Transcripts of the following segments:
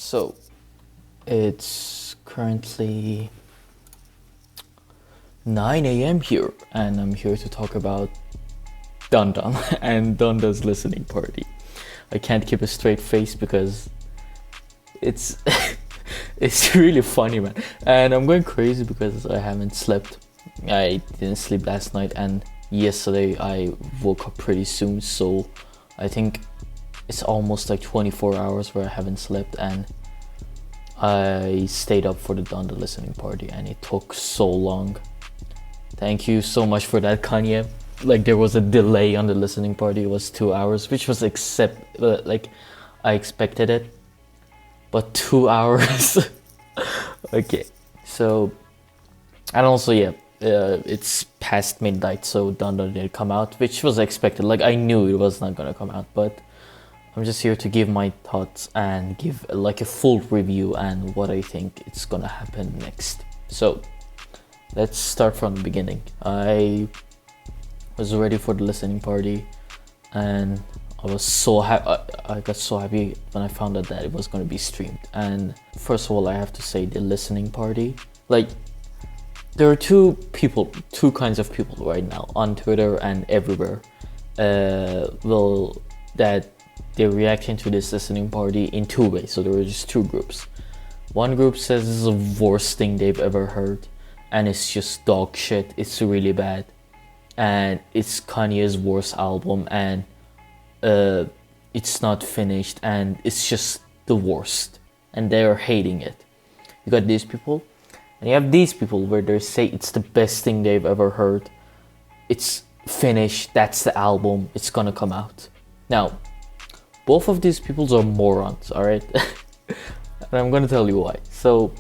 So it's currently 9 a.m. here, and I'm here to talk about Donda and Donda's listening party. I can't keep a straight face because it's it's really funny, man. And I'm going crazy because I haven't slept. I didn't sleep last night, and yesterday I woke up pretty soon, so I think it's almost like 24 hours where I haven't slept, and I stayed up for the Donda listening party, and it took so long. Thank you so much for that, Kanye. Like, there was a delay on the listening party. It was 2 hours, which was I expected it, but 2 hours. Okay, so, and also, yeah, it's past midnight, so Donda didn't come out, which was expected. Like, I knew it was not gonna come out, but I'm just here to give my thoughts and give like a full review and what I think it's gonna happen next. So let's start from the beginning. I was ready for the listening party, and I was so happy. I got so happy when I found out that it was gonna be streamed. And first of all, I have to say the listening party. Like, there are two kinds of people right now on Twitter and everywhere. That they're reacting to this listening party in two ways. So there were just two groups. One group says this is the worst thing they've ever heard, and it's just dog shit. It's really bad, and it's Kanye's worst album, and it's not finished, and it's just the worst, and they're hating it. You got these people, and you have these people where they say it's the best thing they've ever heard. It's finished. That's the album. It's gonna come out now. Both of these people are morons, alright? And I'm gonna tell you why. So,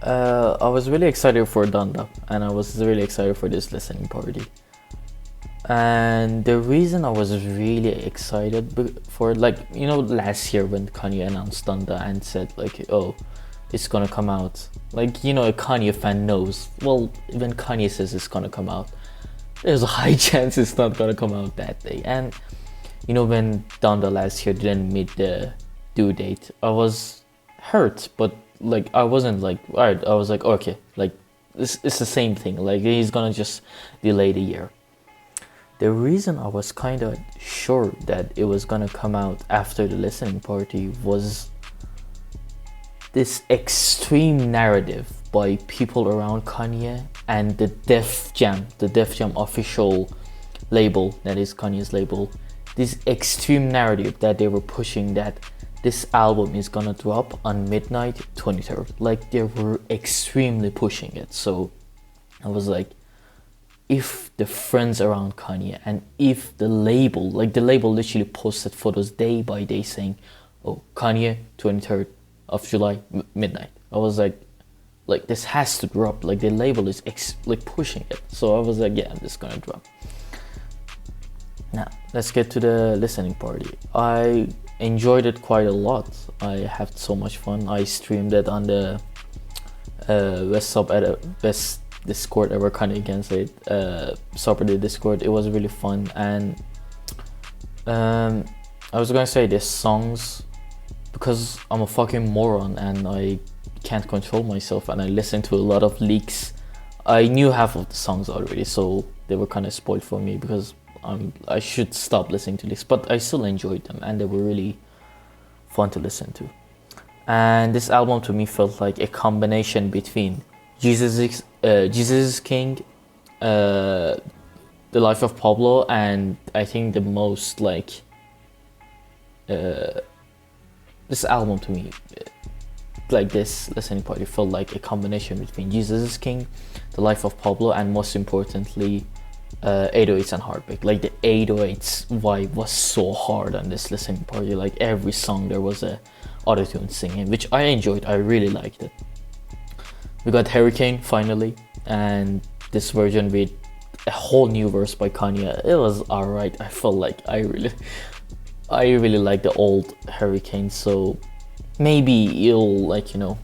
I was really excited for Donda, and I was really excited for this listening party. And the reason I was really excited for, like, you know, last year when Kanye announced Donda and said, like, oh, it's gonna come out. Like, you know, a Kanye fan knows. Well, when Kanye says it's gonna come out, there's a high chance it's not gonna come out that day. And you know, when Donda last year didn't meet the due date, I was hurt, but like I wasn't like, alright, I was like, okay, like it's the same thing, like he's gonna just delay the year. The reason I was kind of sure that it was gonna come out after the listening party was this extreme narrative by people around Kanye and the Def Jam official label, that is Kanye's label. This extreme narrative that they were pushing, that this album is gonna drop on midnight 23rd. Like, they were extremely pushing it. So I was like, if the friends around Kanye and if the label literally posted photos day by day saying, oh, Kanye 23rd of July midnight. I was like this has to drop. Like, the label is pushing it. So I was like, yeah, this is gonna drop. Now, let's get to the listening party. I enjoyed it quite a lot. I had so much fun. I streamed it on the best Discord ever, Kanye against it. Subreddit Discord. It was really fun, and I was gonna say this songs, because I'm a fucking moron and I can't control myself, and I listened to a lot of leaks. I knew half of the songs already, so they were kind of spoiled for me because I should stop listening to this, but I still enjoyed them, and they were really fun to listen to. And this album to me felt like a combination between Jesus is King, The Life of Pablo, and I think the most like this album to me, like this listening party, felt like a combination between Jesus is King, The Life of Pablo, and most importantly 808s and Heartbreak. Like, the 808s vibe was so hard on this listening party. Like, every song there was a autotune singing, which I enjoyed. I really liked it. We got Hurricane finally, and this version with a whole new verse by Kanye. It was alright. I felt like I really like the old Hurricane, so maybe it'll, like, you know,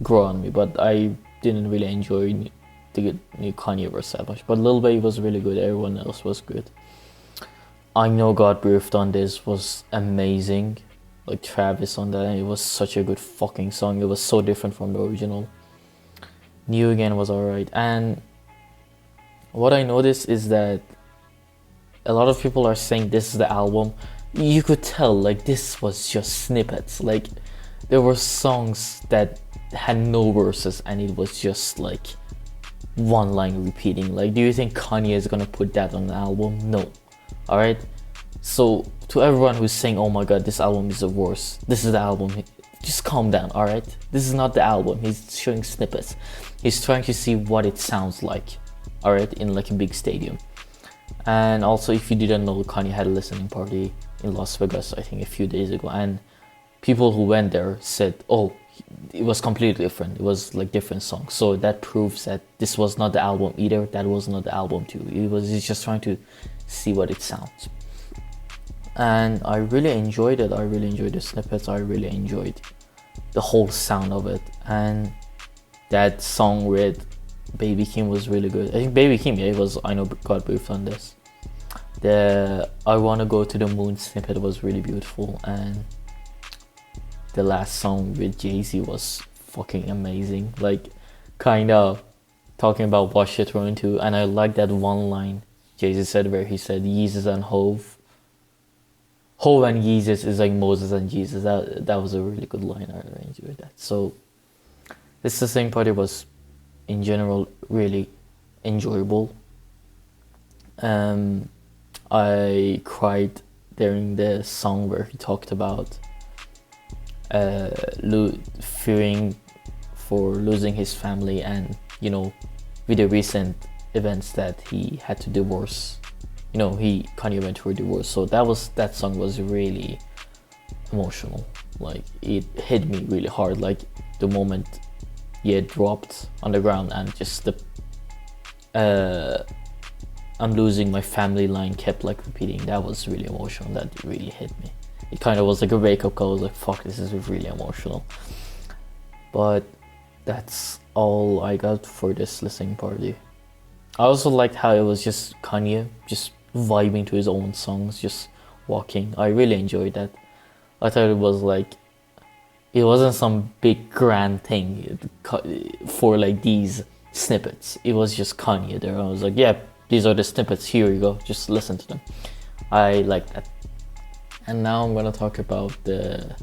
grow on me, but I didn't really enjoy the new Kanye verse that much. But Lil Baby was really good. Everyone else was good. I Know God Breathed on this was amazing. like Travis on that, and it was such a good fucking song. It was so different from the original. New Again was alright, and what I noticed is that a lot of people are saying this is the album. You could tell like this was just snippets. Like there were songs that had no verses, and it was just like one line repeating. Like, do you think Kanye is gonna put that on the album? No. Alright? So to everyone who's saying, oh my god, this album is the worst, this is the album, just calm down, alright? This is not the album. He's showing snippets. He's trying to see what it sounds like, alright, in like a big stadium. And also, if you didn't know, Kanye had a listening party in Las Vegas, I think a few days ago, and people who went there said, oh, it was completely different. It was like different songs. So that proves that this was not the album either. That was not the album too. He's just trying to see what it sounds. And I really enjoyed it. I really enjoyed the snippets. I really enjoyed the whole sound of it. And that song with Baby Kim was really good. I think Baby Kim, yeah, it was, I know God briefed on this. The I Wanna Go to the Moon snippet was really beautiful, and the last song with Jay-Z was fucking amazing. Like, kind of talking about what shit we're into, and I like that one line Jay-Z said where he said Yeezus and Hove. Hove and Yeezus is like Moses and Jesus. That was a really good line. I enjoyed that. So this listening party was in general really enjoyable. I cried during the song where he talked about fearing for losing his family, and with the recent events that he had to divorce, Kanye went through a divorce. So that song was really emotional. Like, it hit me really hard. Like the moment he had dropped on the ground, and just the I'm losing my family line kept like repeating. That was really emotional. That really hit me. It kind of was like a wake-up call. I was like, fuck, this is really emotional. But that's all I got for this listening party. I also liked how it was just Kanye just vibing to his own songs, just walking. I really enjoyed that. I thought it was like, it wasn't some big grand thing for like these snippets. It was just Kanye there. I was like, yeah, these are the snippets, here you go, just listen to them. I like that. And now I'm gonna talk about the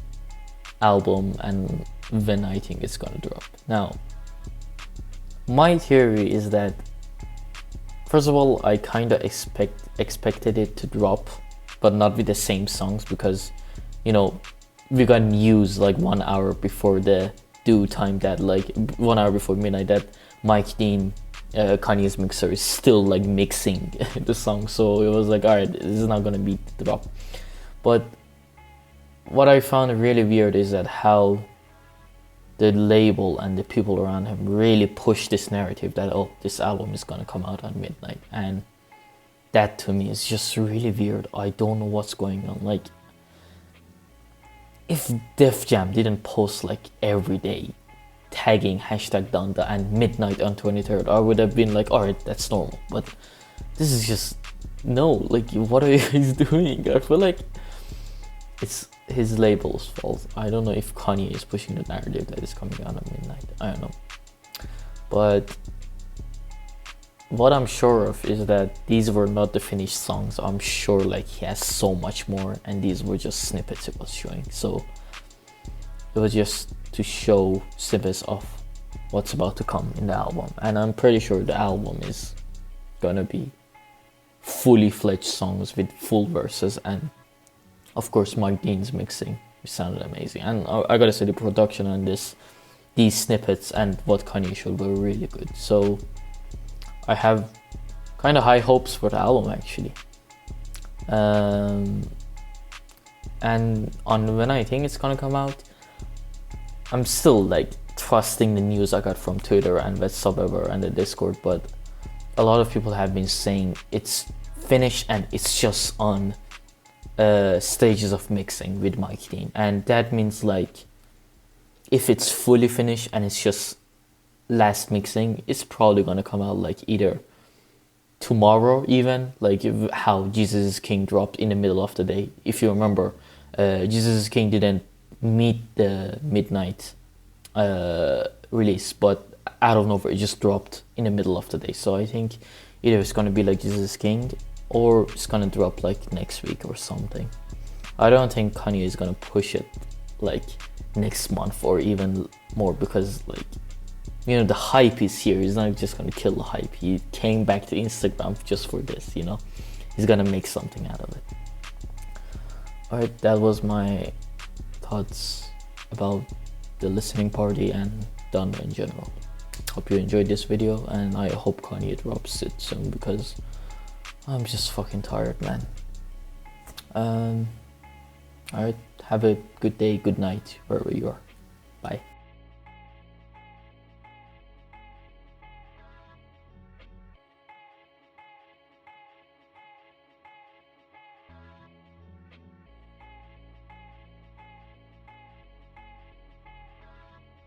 album and when I think it's gonna drop. Now, my theory is that, first of all, I kind of expected it to drop, but not with the same songs, because we got news like 1 hour before the due time, that like 1 hour before midnight, that Mike Dean, Kanye's mixer, is still like mixing the song. So it was like, alright, this is not gonna be the drop. But what I found really weird is that how the label and the people around him really pushed this narrative that, oh, this album is gonna come out on midnight. And that to me is just really weird. I don't know what's going on. Like, if Def Jam didn't post like every day tagging #Donda and midnight on 23rd, I would have been like, alright, that's normal. But this is just, no, like, what are you guys doing? I feel like it's his label's fault. I don't know if Kanye is pushing the narrative that is coming out at midnight. I don't know. But what I'm sure of is that these were not the finished songs. I'm sure like he has so much more, and these were just snippets it was showing. So it was just to show snippets of what's about to come in the album. And I'm pretty sure the album is gonna be fully fledged songs with full verses, and of course Mike Dean's mixing, which sounded amazing. And I gotta say, the production on these snippets and what Kanye showed were really good. So I have kind of high hopes for the album, actually. And on when I think it's gonna come out, I'm still like trusting the news I got from Twitter and Vet Suburber and the Discord, but a lot of people have been saying it's finished and it's just on stages of mixing with Mike Dean. And that means like, if it's fully finished and it's just last mixing, it's probably gonna come out like either tomorrow, even like how Jesus is King dropped in the middle of the day. If you remember, Jesus is King didn't meet the midnight release, but out of nowhere it just dropped in the middle of the day. So I think either it's gonna be like Jesus is King, or it's gonna drop like next week or something. I don't think Kanye is gonna push it like next month or even more, because like, you know, the hype is here. He's not just gonna kill the hype. He came back to Instagram just for this, you know. He's gonna make something out of it. Alright, that was my thoughts about the listening party and Donda in general. Hope you enjoyed this video, and I hope Kanye drops it soon, because I'm just fucking tired, man. Alright, have a good day, good night, wherever you are. Bye.